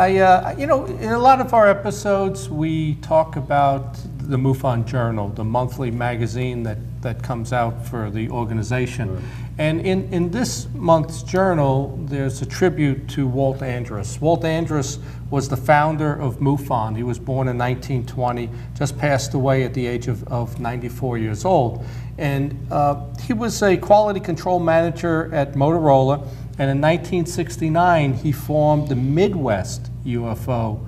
You know, in a lot of our episodes, we talk about the MUFON Journal, the monthly magazine that comes out for the organization. Right. And in this month's journal, there's a tribute to Walt Andrus. Walt Andrus was the founder of MUFON. He was born in 1920, just passed away at the age of 94 years old. And he was a quality control manager at Motorola. And in 1969, he formed the Midwest UFO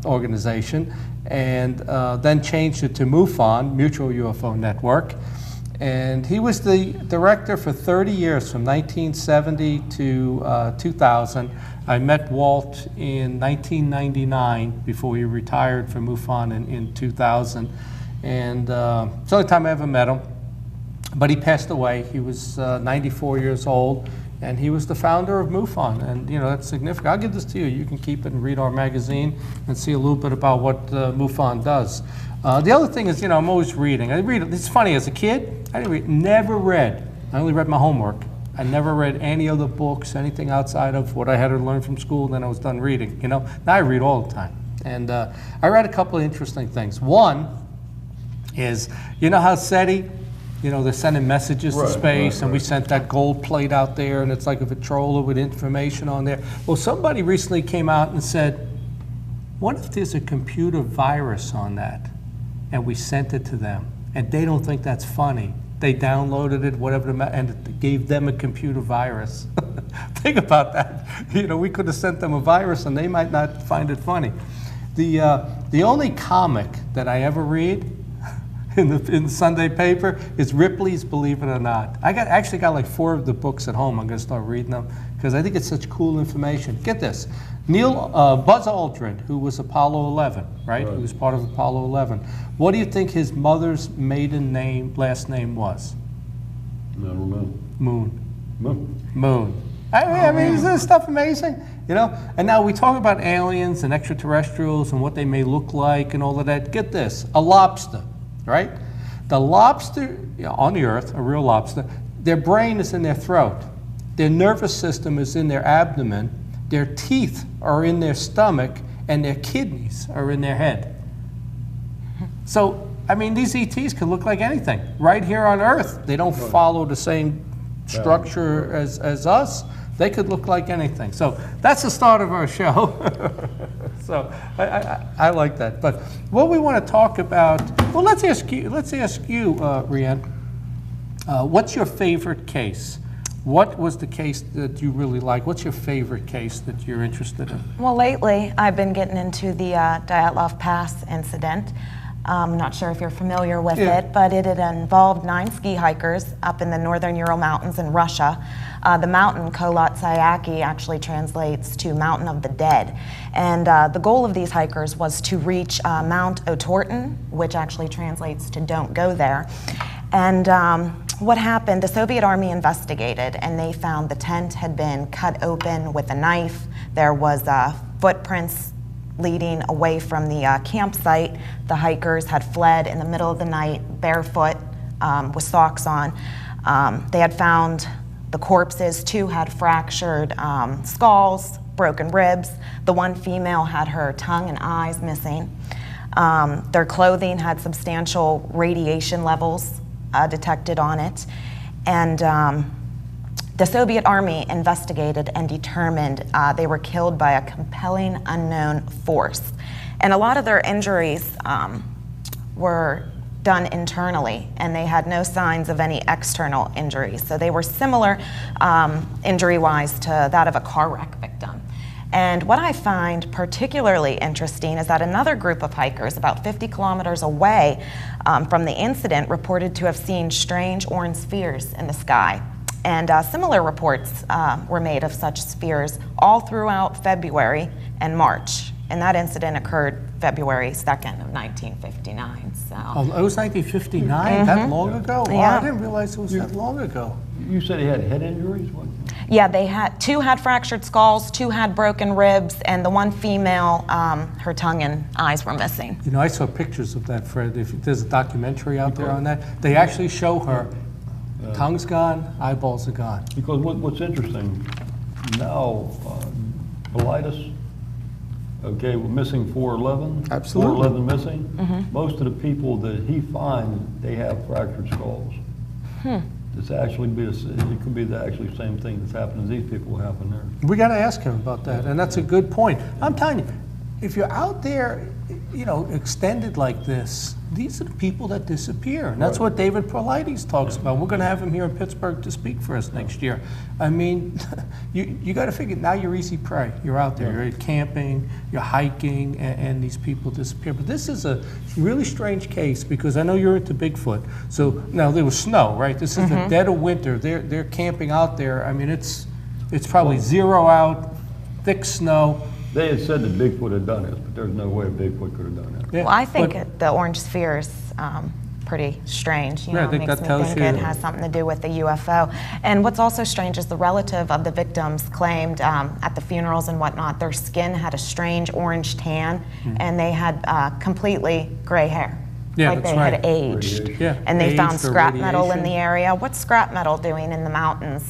organization, and then changed it to MUFON, Mutual UFO Network. And he was the director for 30 years, from 1970 to 2000. I met Walt in 1999 before he retired from MUFON in 2000. And it's the only time I ever met him. But he passed away. He was 94 years old. And he was the founder of MUFON, and you know that's significant. I'll give this to you. You can keep it and read our magazine and see a little bit about what MUFON does. The other thing is, you know, I'm always reading. I read. It's funny. As a kid, I didn't read. Never read. I only read my homework. I never read any other books, anything outside of what I had to learn from school. And then I was done reading. You know, now I read all the time. And I read a couple of interesting things. One is, you know how SETI. You know, they're sending messages to space, and we sent that gold plate out there, and it's like a Victrola with information on there. Well, somebody recently came out and said, what if there's a computer virus on that, and we sent it to them, and they don't think that's funny? They downloaded it, whatever, and it gave them a computer virus. Think about that. You know, we could have sent them a virus, and they might not find it funny. The only comic that I ever read in the Sunday paper is Ripley's Believe It or Not. I actually got like 4 of the books at home. I'm going to start reading them because I think it's such cool information. Get this. Buzz Aldrin, who was Apollo 11, right? He was part of Apollo 11. What do you think his mother's last name was? I don't know. Moon. I mean, isn't this stuff amazing? You know? And now we talk about aliens and extraterrestrials and what they may look like and all of that. Get this. A lobster. Right? The lobster, you know, on the earth, a real lobster, their brain is in their throat. Their nervous system is in their abdomen. Their teeth are in their stomach, and their kidneys are in their head. So, I mean, these ETs can look like anything. Right here on Earth, they don't follow the same structure as us. They could look like anything. So that's the start of our show. So I like that. But what we want to talk about, well, let's ask you, Rhianne, what's your favorite case? What was the case that you really like? What's your favorite case that you're interested in? Well, lately I've been getting into the Dyatlov Pass incident. I'm not sure if you're familiar with it, but it had involved 9 ski hikers up in the northern Ural Mountains in Russia. The mountain, Kholat-Syakhy, actually translates to Mountain of the Dead. And the goal of these hikers was to reach Mount Otorten, which actually translates to don't go there. And what happened, the Soviet Army investigated, and they found the tent had been cut open with a knife. There was footprints leading away from the campsite. The hikers had fled in the middle of the night, barefoot, with socks on. They had found the corpses. 2 had fractured skulls, broken ribs. The one female had her tongue and eyes missing. Their clothing had substantial radiation levels detected on it. And the Soviet Army investigated and determined they were killed by a compelling unknown force. And a lot of their injuries were done internally, and they had no signs of any external injuries. So they were similar injury-wise to that of a car wreck victim. And what I find particularly interesting is that another group of hikers about 50 kilometers away from the incident reported to have seen strange orange spheres in the sky. And similar reports were made of such spheres all throughout February and March. And that incident occurred February 2nd of 1959. So. Oh, it was 1959? That long ago? Wow, I didn't realize it was that long ago. You said he had head injuries? What? Yeah, they had 2 had fractured skulls, 2 had broken ribs, and the one female, her tongue and eyes were missing. You know, I saw pictures of that, Fred. There's a documentary out there on that. They actually show her. Tongue's gone, eyeballs are gone. Because what's interesting now, Bilitis Okay, we're missing 411. Absolutely. 411 missing. Most of the people that he finds, they have fractured skulls. It's actually it could be the actually same thing that's happening to these people happen there. We got to ask him about that, and that's a good point. I'm telling you, if you're out there, you know, extended like this, these are the people that disappear, and that's Right. what David Paulides talks about. We're going to have him here in Pittsburgh to speak for us next year. I mean, you got to figure now you're easy prey. You're out there, you're camping, you're hiking, and these people disappear. But this is a really strange case because I know you're into Bigfoot. So now there was snow, right? This is the dead of winter. They're camping out there. I mean, it's probably 0 out, thick snow. They had said that Bigfoot had done this, but there's no way Bigfoot could have done that. Yeah, Well, I think but- the orange sphere is pretty strange. You Yeah, I know, think makes that me tells think you- it has something to do with the UFO. And what's also strange is the relative of the victims claimed at the funerals and whatnot, their skin had a strange orange tan, and they had completely gray hair. Yeah, like that's they right. had aged. Radiation. Yeah, And they found aged or scrap metal in radiation. the area. What's scrap metal doing in the mountains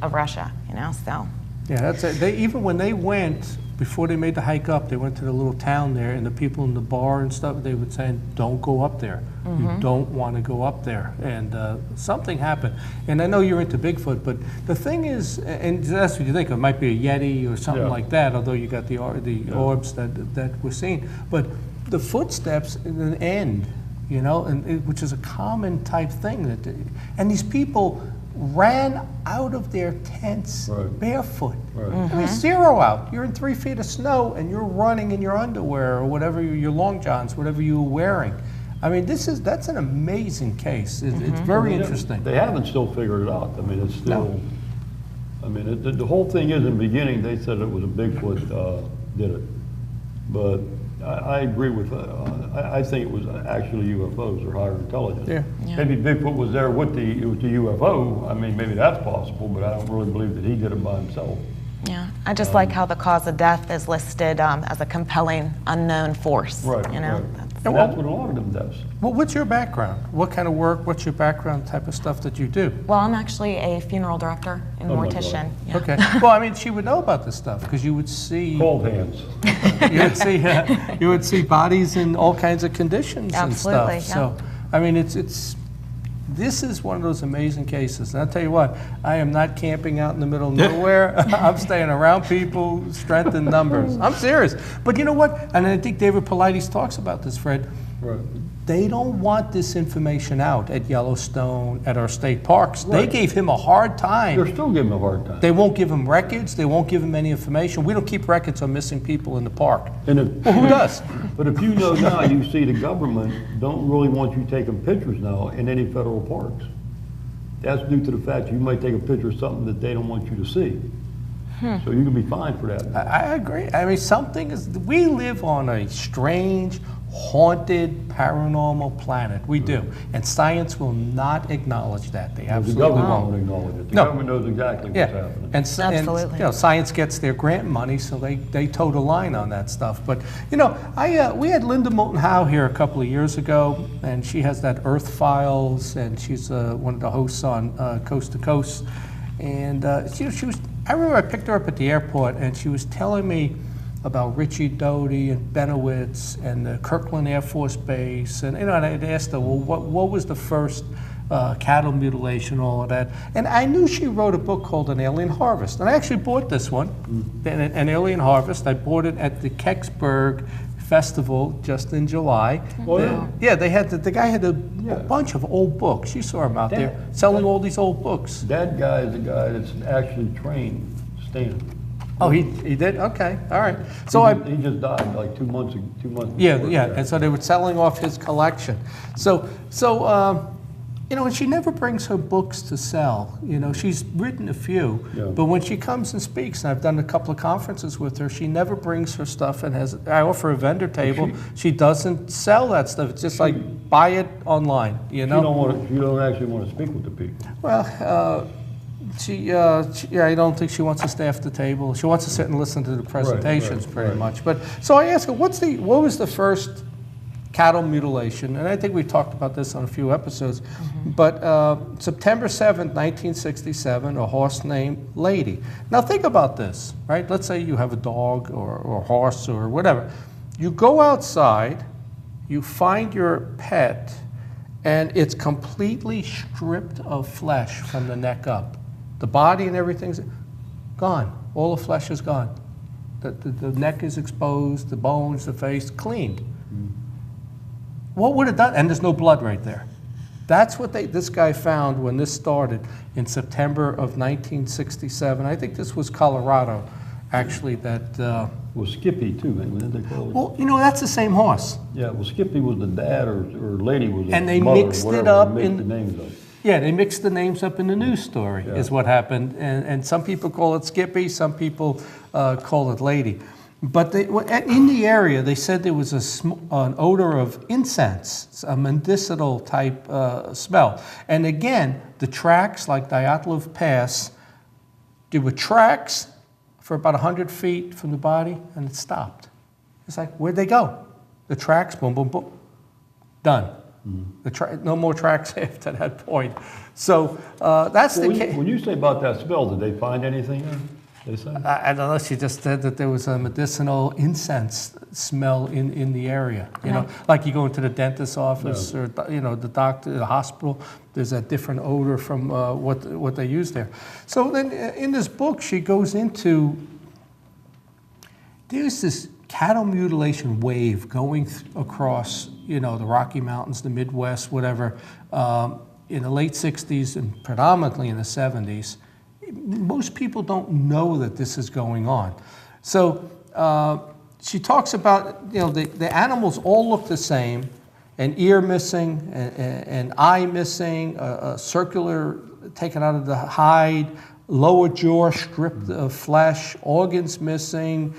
of Russia? You know, so. Yeah, that's it. Even when they went, before they made the hike up, they went to the little town there, and the people in the bar and stuff, they would say, don't go up there. You don't want to go up there. And something happened. And I know you're into Bigfoot, but the thing is, and that's what you think, it might be a Yeti or something Yeah. like that, although you got the orbs that we're seeing. But the footsteps in an end, you know, which is a common type thing. And these people ran out of their tents Right. barefoot. Right. I mean, 0 out. You're in 3 feet of snow and you're running in your underwear or whatever, your long johns, whatever you were wearing. I mean, that's an amazing case. It's very interesting. They haven't still figured it out. I mean, it's still, I mean, the whole thing is in the beginning, they said it was a Bigfoot did it. But I agree with, I think it was actually UFOs or higher intelligence. Yeah. Maybe Bigfoot was there with it was the UFO. I mean, maybe that's possible, but I don't really believe that he did it by himself. Yeah, I just like how the cause of death is listed as a compelling unknown force. Right, You know, right. that's- And that's what a lot of them does. Well, what's your background? What kind of work, what's your background type of stuff that you do? well, I'm actually a funeral director and Oh my mortician. God. Yeah. Okay. Well, I mean, she would know about this stuff because you would see, Cold hands. you would see bodies in all kinds of conditions Absolutely, and stuff. So, I mean, this is one of those amazing cases. And I'll tell you what, I am not camping out in the middle of nowhere. I'm staying around people, strength in numbers. I'm serious. But you know what? And I think David Paulides talks about this, Fred. Right. They don't want this information out at Yellowstone, at our state parks. They Right. gave him a hard They're time. still giving him a hard time. They won't give him records. They won't give him any information. We don't keep records on missing people in the park. And if, Well, who does? But if you know now, you see the government don't really want you taking pictures now in any federal parks. That's due to the fact you might take a picture of something that they don't want you to see. So you can be fined for that. I agree. I mean, we live on a strange, haunted, paranormal planet. We do. And science will not acknowledge that. They The absolutely government won't. won't acknowledge it. The No. government knows exactly what's Yeah, happening. and Absolutely. you know, science gets their grant money, so they toe the line on that stuff. But you know, we had Linda Moulton Howe here a couple of years ago, and she has that Earth Files, and she's one of the hosts on Coast to Coast. And she was. I remember I picked her up at the airport, and she was telling me about Richie Doty and Benowitz and the Kirkland Air Force Base, and you know, and I'd asked her, well, what was the first cattle mutilation, all of that. And I knew she wrote a book called An Alien Harvest. And I actually bought this one, An Alien Harvest. I bought it at the Kecksburg Festival just in July. Oh, yeah. Yeah, they had the guy had a bunch of old books. You saw him out there selling all these old books. That guy is the guy that's actually trained Stan. Oh, he did? Okay, all right. So He just died like 2 months Yeah, before. yeah, and so they were selling off his collection. So you know, and she never brings her books to sell. You know, she's written a few, but when she comes and speaks, and I've done a couple of conferences with her, she never brings her stuff and I offer a vendor table. She doesn't sell that stuff. It's just like buy it online, you know? You don't actually want to speak with the people. Well, I don't think she wants to stay at the table. She wants to sit and listen to the presentations, pretty much. But so I asked her, what was the first cattle mutilation, and I think we've talked about this on a few episodes, but September 7th, 1967, a horse named Lady. Now think about this, right? Let's say you have a dog or a horse or whatever. You go outside, you find your pet, and it's completely stripped of flesh from the neck up. The body and everything's gone. All the flesh is gone. The neck is exposed, the bones, the face, cleaned. What would have done? And there's no blood right there. That's what this guy found when this started in September of 1967. I think this was Colorado, actually, that... Well, Skippy, too, man. What did they call it? Well, you know, that's the same horse. Yeah, well, Skippy was the dad or Lady was the And they mother, mixed whatever, it up they in... mixed the names up. Yeah, they mixed the names up in the news story, is what happened. And some people call it Skippy, some people call it Lady. But in the area, they said there was an odor of incense, a medicinal type smell. And again, the tracks, like Dyatlov Pass, there were tracks for about 100 feet from the body, and it stopped. It's like, where'd they go? The tracks, boom, boom, boom, done. No more tracks after that point. So that's the case. When you say about that smell, did they find anything there? They said? I don't know. She just said that there was a medicinal incense smell in the area. You know, like you go into the dentist's office or the doctor, the hospital. There's a different odor from what they use there. So then in this book, she goes into there's this cattle mutilation wave going across the Rocky Mountains, the Midwest, whatever, in the late 60s and predominantly in the 70s. Most people don't know that this is going on. So she talks about, the animals all look the same, an ear missing, an eye missing, a circular taken out of the hide, lower jaw stripped of flesh, organs missing,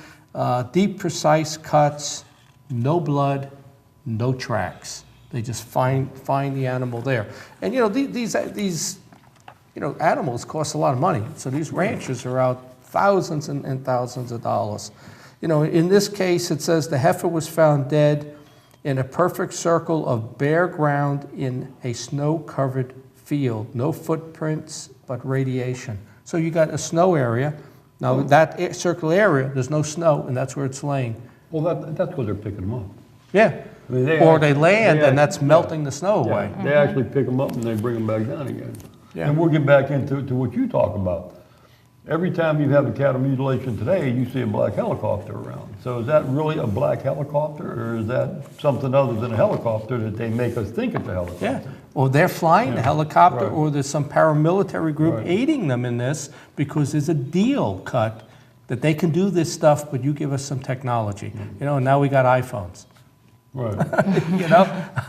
deep, precise cuts, no blood, no tracks. They just find the animal there. And these animals cost a lot of money. So these ranchers are out thousands and thousands of dollars. In this case, it says the heifer was found dead in a perfect circle of bare ground in a snow-covered field. No footprints, but radiation. So you got a snow area. Now that circle area, there's no snow, and that's where it's laying. Well, that's because they're picking them up. Yeah. I mean, they land, and that's melting the snow away. They actually pick them up and they bring them back down again. Yeah. And we'll get back into what you talk about. Every time you have a cattle mutilation today, you see a black helicopter around. So is that really a black helicopter, or is that something other than a helicopter that they make us think it's a helicopter? Yeah, or they're flying a helicopter, Right. or there's some paramilitary group Right. aiding them in this because there's a deal cut that they can do this stuff, but you give us some technology. And now we got iPhones. Right.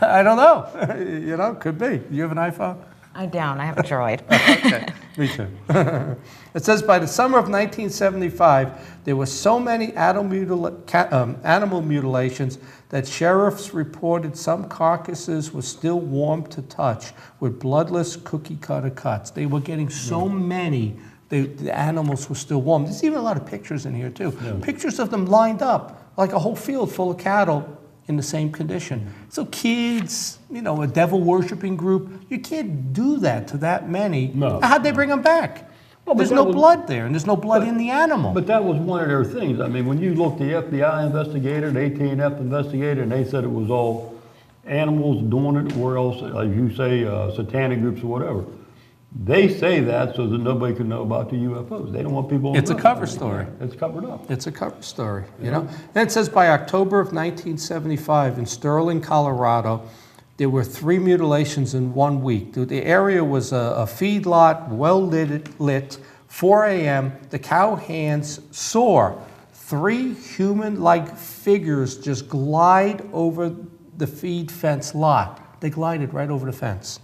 I don't know. Could be. You have an iPhone? I don't. I have a Droid. Okay, me too. It says by the summer of 1975, there were so many animal mutilations that sheriffs reported some carcasses were still warm to touch with bloodless cookie-cutter cuts. They were getting so many, the animals were still warm. There's even a lot of pictures in here too. Yeah. Pictures of them lined up, like a whole field full of cattle in the same condition. So kids, a devil-worshipping group, you can't do that to that many. No. How'd they bring them back? Well, There's no blood there, and there's no blood in the animal. But that was one of their things. I mean, when you look, the FBI investigator, the AT&F investigator, and they said it was all animals doing it, or else, like you say, satanic groups or whatever. They say that so that nobody can know about the UFOs. They don't want people to It's a know. cover story. It's covered up. It's a cover story, Then it says by October of 1975 in Sterling, Colorado, there were 3 mutilations in 1 week. The area was a feedlot, well lit, 4 a.m. The cow hands saw 3 human-like figures just glide over the feed fence lot. They glided right over the fence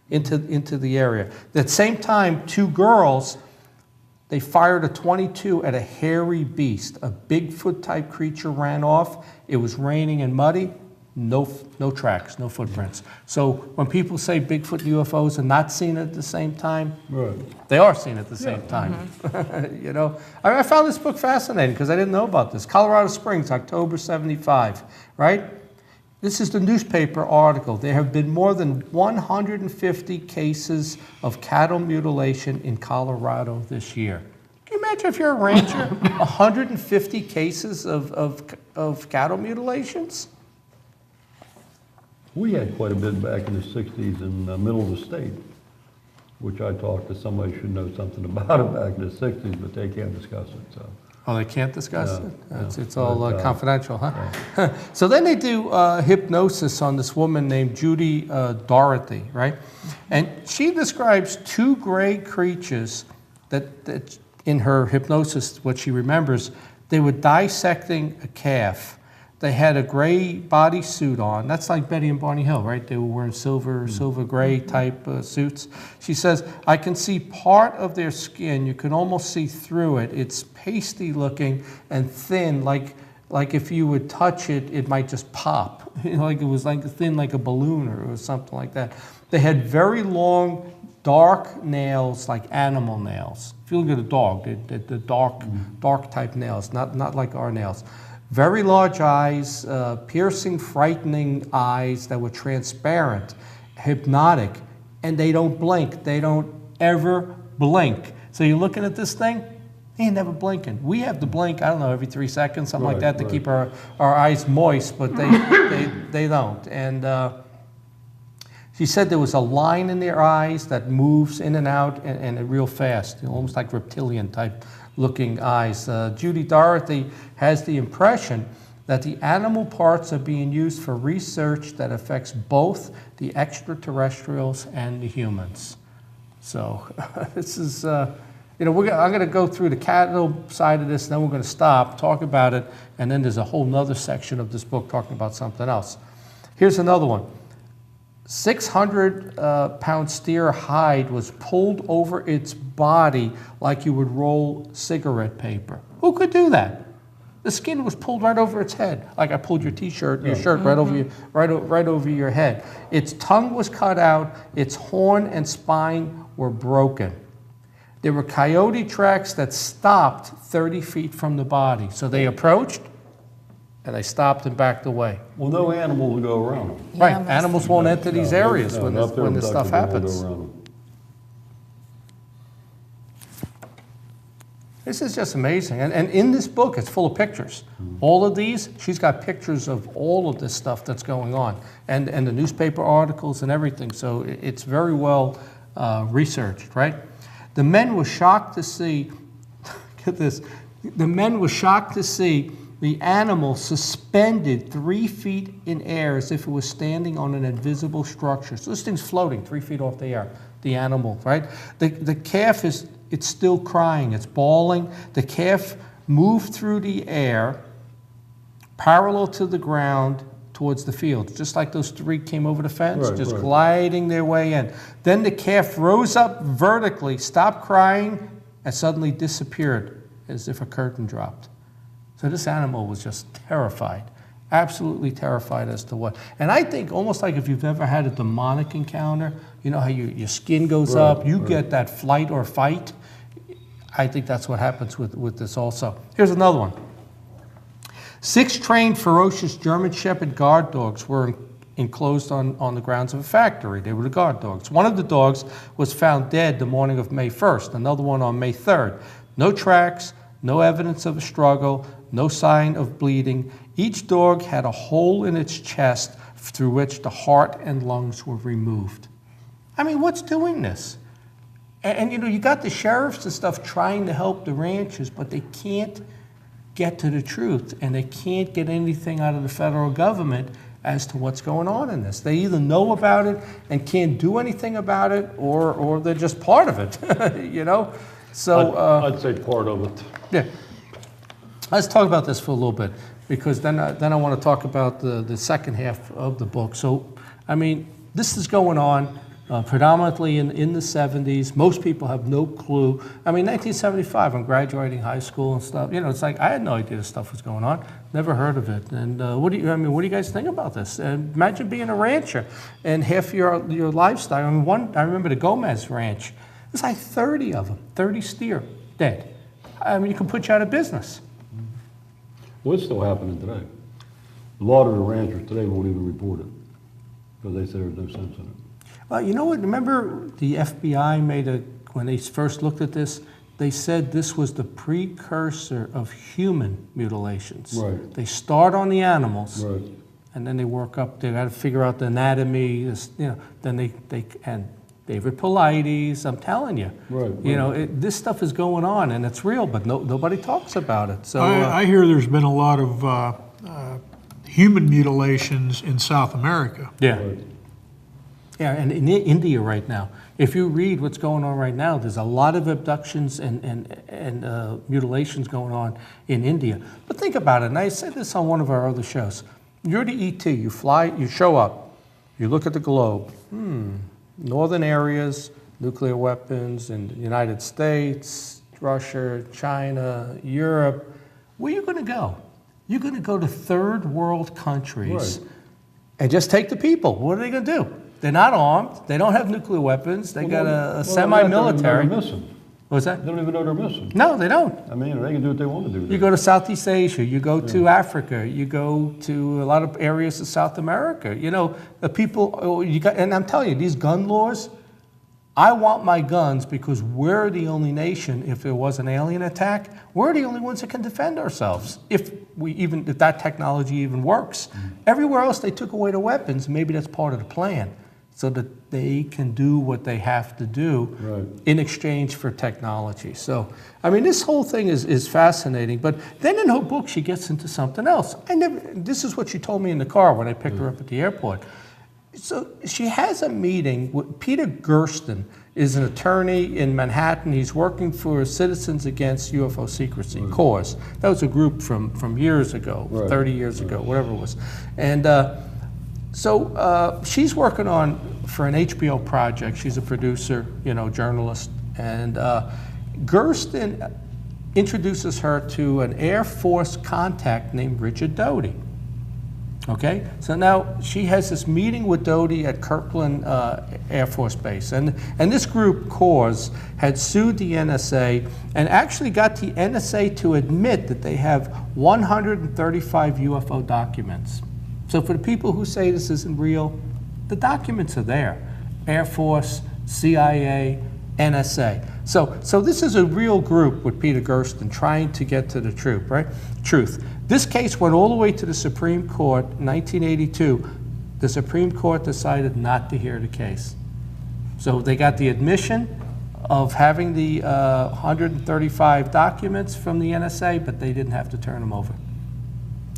into the area. At the same time, 2 girls, they fired a .22 at a hairy beast. A Bigfoot-type creature ran off. It was raining and muddy. No tracks, no footprints. So when people say Bigfoot and UFOs are not seen at the same time, Right. they are seen at the same time. I found this book fascinating because I didn't know about this. Colorado Springs, October 75, right? This is the newspaper article. There have been more than 150 cases of cattle mutilation in Colorado this year. Can you imagine if you're a rancher, 150 cases of cattle mutilations? We had quite a bit back in the 60s in the middle of the state, which I talked to somebody who should know something about it back in the 60s, but they can't discuss it, so. Oh, they can't discuss No, it? no. It's all But, confidential, huh? So then they do hypnosis on this woman named Judy Dorothy, right? And she describes two gray creatures that in her hypnosis, what she remembers, they were dissecting a calf. They had a gray bodysuit on. That's like Betty and Barney Hill, right? They were wearing silver gray type suits. She says, I can see part of their skin. You can almost see through it. It's pasty looking and thin, like if you would touch it, it might just pop. Like it was like thin like a balloon or something like that. They had very long, dark nails, like animal nails. If you look at a dog, the dark type nails, not like our nails. Very large eyes, piercing, frightening eyes that were transparent, hypnotic, and they don't blink. They don't ever blink. So you're looking at this thing, they ain't never blinking. We have to blink, I don't know, every 3 seconds, something like that, to keep our eyes moist, but they don't. And she said there was a line in their eyes that moves in and out and real fast, almost like reptilian type looking eyes. Judy Dorothy has the impression that the animal parts are being used for research that affects both the extraterrestrials and the humans. So this is, I'm going to go through the cattle side of this, and then we're going to stop, talk about it, and then there's a whole nother section of this book talking about something else. Here's another one. 600-pound steer hide was pulled over its body like you would roll cigarette paper. Who could do that? The skin was pulled right over its head, like I pulled your T-shirt, your shirt right over your head. Its tongue was cut out. Its horn and spine were broken. There were coyote tracks that stopped 30 feet from the body. So they approached, and they stopped and backed away. Well, no animal will go around them. Right, animals won't enter these areas when not their this stuff abductors happens. will go around them. This is just amazing. And in this book, it's full of pictures. All of these, she's got pictures of all of this stuff that's going on, and the newspaper articles and everything. So it's very well researched, right? The men were shocked to see, get this, the men were shocked to see the animal suspended 3 feet in air as if it was standing on an invisible structure. So this thing's floating 3 feet off the air, the animal, right? The calf it's still crying, it's bawling. The calf moved through the air, parallel to the ground, towards the field, just like those three came over the fence, gliding their way in. Then the calf rose up vertically, stopped crying, and suddenly disappeared as if a curtain dropped. So this animal was just terrified, absolutely terrified as to what. And I think almost like if you've ever had a demonic encounter, you know how your skin goes up, you get that flight or fight. I think that's what happens with this also. Here's another one. 6 trained ferocious German Shepherd guard dogs were enclosed on the grounds of a factory. They were the guard dogs. One of the dogs was found dead the morning of May 1st, another one on May 3rd. No tracks, no evidence of a struggle, no sign of bleeding. Each dog had a hole in its chest through which the heart and lungs were removed. I mean, what's doing this? And you got the sheriffs and stuff trying to help the ranchers, but they can't get to the truth, and they can't get anything out of the federal government as to what's going on in this. They either know about it and can't do anything about it, or they're just part of it, So I'd say part of it. Yeah. Let's talk about this for a little bit, because then I want to talk about the second half of the book. So, I mean, this is going on predominantly in the 70s. Most people have no clue. I mean, 1975, I'm graduating high school and stuff. It's like I had no idea this stuff was going on. Never heard of it. And what do you guys think about this? Imagine being a rancher and half your lifestyle. I mean, I remember the Gomez Ranch. It's like 30 of them, 30 steer dead. I mean, you can put you out of business. Well, it's still happening today. A lot of the ranchers today won't even report it because they say there's no sense in it. Well, you know what? Remember the FBI when they first looked at this, they said this was the precursor of human mutilations. Right. They start on the animals, Right. and then they work up. They got to figure out the anatomy. Then and David Paulides. I'm telling you, Right, you know, this stuff is going on, and it's real, but nobody talks about it. So I hear there's been a lot of human mutilations in South America. yeah. Right. Yeah, and in India right now, if you read what's going on right now, there's a lot of abductions and mutilations going on in India. But think about it, and I said this on one of our other shows. You're the ET, you fly, you show up, you look at the globe. Northern areas, nuclear weapons in the United States, Russia, China, Europe. Where are you going to go? You're going to go to third world countries Right. and just take the people. What are they going to do? They're not armed. They don't have nuclear weapons. They got a semi-military. They're missing. What's that? They don't even know they're missing. No, they don't. I mean, they can do what they want to do. You go to Southeast Asia, you go to Africa, you go to a lot of areas of South America. You know, the people, and I'm telling you, these gun laws, I want my guns because we're the only nation, if there was an alien attack, we're the only ones that can defend ourselves, if that technology even works. Everywhere else, they took away the weapons. Maybe that's part of the plan, so that they can do what they have to do Right. in exchange for technology. So, I mean, this whole thing is fascinating. But then in her book, she gets into something else. This is what she told me in the car when I picked her up at the airport. So she has a meeting with Peter Gersten, is an attorney in Manhattan. He's working for Citizens Against UFO Secrecy, CAUSE. That was a group from years ago, Right. 30 years ago, whatever it was. And so she's working for an HBO project. She's a producer, journalist. And Gersten introduces her to an Air Force contact named Richard Doty. Okay, so now she has this meeting with Doty at Kirkland Air Force Base. And this group, CAUSE, had sued the NSA and actually got the NSA to admit that they have 135 UFO documents. So for the people who say this isn't real, the documents are there. Air Force, CIA, NSA. So this is a real group with Peter Gersten trying to get to the truth, right? This case went all the way to the Supreme Court in 1982. The Supreme Court decided not to hear the case. So they got the admission of having the 135 documents from the NSA, but they didn't have to turn them over.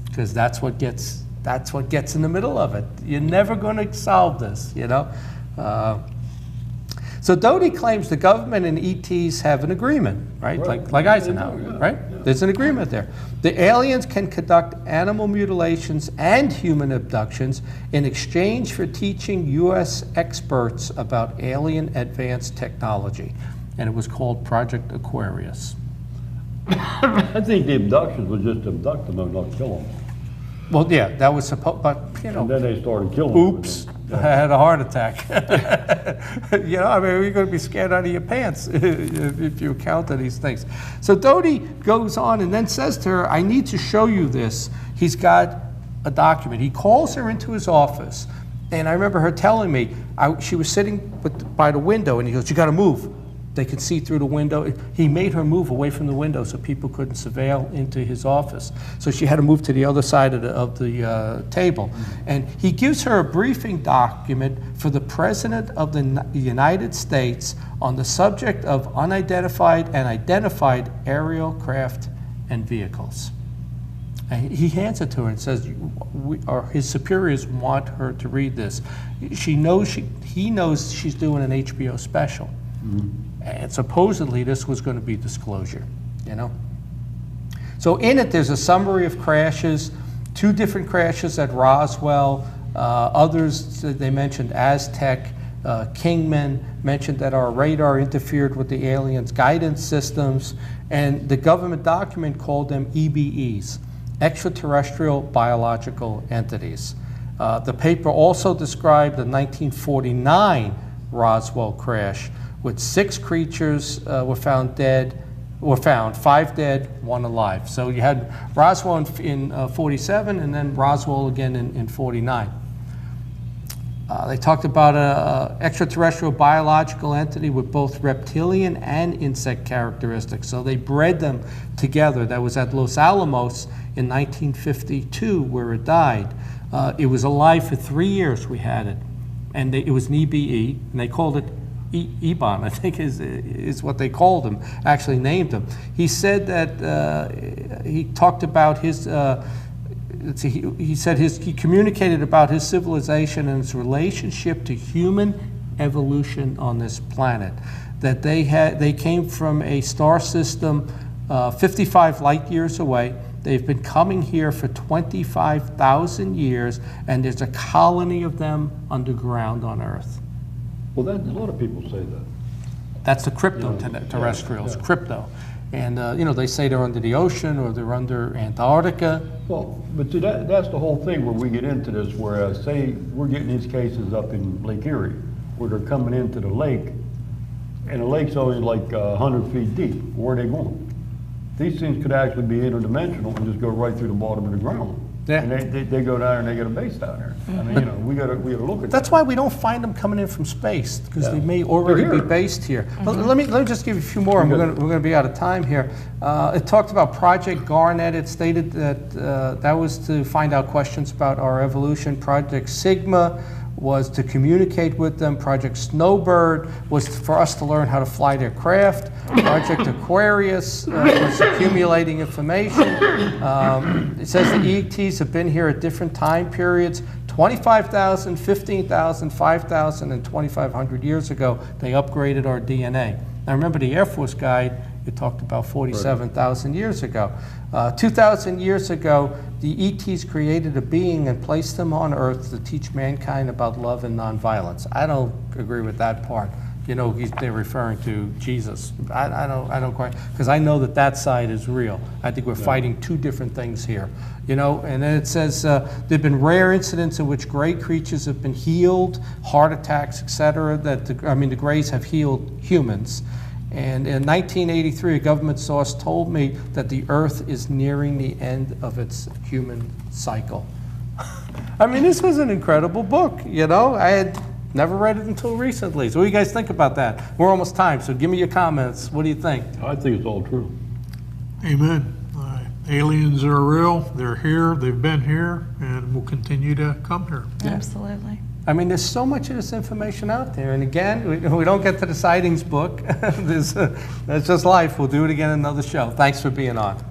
Because that's what gets in the middle of it. You're never going to solve this, So Doty claims the government and ETs have an agreement, right? Like Eisenhower, right? Yeah. There's an agreement there. The aliens can conduct animal mutilations and human abductions in exchange for teaching U.S. experts about alien advanced technology. And it was called Project Aquarius. I think the abductions was just abduct them and not kill them. Well, yeah, that was supposed, but, And then they started killing them. oops, I had a heart attack. I mean, you're going to be scared out of your pants if you encounter these things. So Doty goes on and then says to her, I need to show you this. He's got a document. He calls her into his office. And I remember her telling me, she was sitting by the window, and he goes, you got to move. They could see through the window. He made her move away from the window so people couldn't surveil into his office. So she had to move to the other side of the table. And he gives her a briefing document for the President of the United States on the subject of unidentified and identified aerial craft and vehicles. And he hands it to her and says, his superiors want her to read this. He knows she's doing an HBO special. And supposedly this was going to be disclosure, So in it, there's a summary of crashes, 2 different crashes at Roswell. Others, they mentioned Aztec, Kingman, mentioned that our radar interfered with the aliens' guidance systems, and the government document called them EBEs, extraterrestrial biological entities. The paper also described the 1949 Roswell crash, with 6 creatures were found dead, were found, 5 dead, 1 alive. So you had Roswell in 47 and then Roswell again in 49. They talked about an extraterrestrial biological entity with both reptilian and insect characteristics. So they bred them together. That was at Los Alamos in 1952 where it died. It was alive for 3 years, we had it. And it was an EBE, and they called it Ebon, I think is what they called him, actually named him. He said that he talked about his, he said he communicated about his civilization and its relationship to human evolution on this planet. That they came from a star system 55 light years away. They've been coming here for 25,000 years, and there's a colony of them underground on Earth. Well, a lot of people say that. That's the crypto-terrestrials, crypto. And, you know, they say they're under the ocean or they're under Antarctica. Well, but see, that's the whole thing where we get into this, where say we're getting these cases up in Lake Erie, where they're coming into the lake, and the lake's only like 100 feet deep. Where are they going? These things could actually be interdimensional and just go right through the bottom of the ground. Yeah. And they go down and they get a base down there. I mean, you know, we gotta look at that. That's why we don't find them coming in from space, because they may already be based here. But let me just give you a few more, and we're going to be out of time here. It talked about Project Garnet. It stated that that was to find out questions about our evolution. Project Sigma was to communicate with them. Project Snowbird was for us to learn how to fly their craft. Project Aquarius was accumulating information. It says the ETs have been here at different time periods. 25,000, 15,000, 5,000, and 2,500 years ago, they upgraded our DNA. Now remember the Air Force guide, it talked about 47,000 years ago. 2,000 years ago, the ETs created a being and placed them on Earth to teach mankind about love and nonviolence. I don't agree with that part. You know, they're referring to Jesus. I don't quite, because I know that side is real. I think we're fighting two different things here. You know, and then it says there've been rare incidents in which gray creatures have been healed, heart attacks, etc. The grays have healed humans. And in 1983, a government source told me that the Earth is nearing the end of its human cycle. I mean, this was an incredible book, you know? I had never read it until recently. So what do you guys think about that? We're almost time, so give me your comments. What do you think? I think it's all true. Amen. Aliens are real. They're here. They've been here, and will continue to come here. Yeah. Absolutely. I mean, there's so much of this information out there. And again, we don't get to the sightings book. That's just life. We'll do it again in another show. Thanks for being on.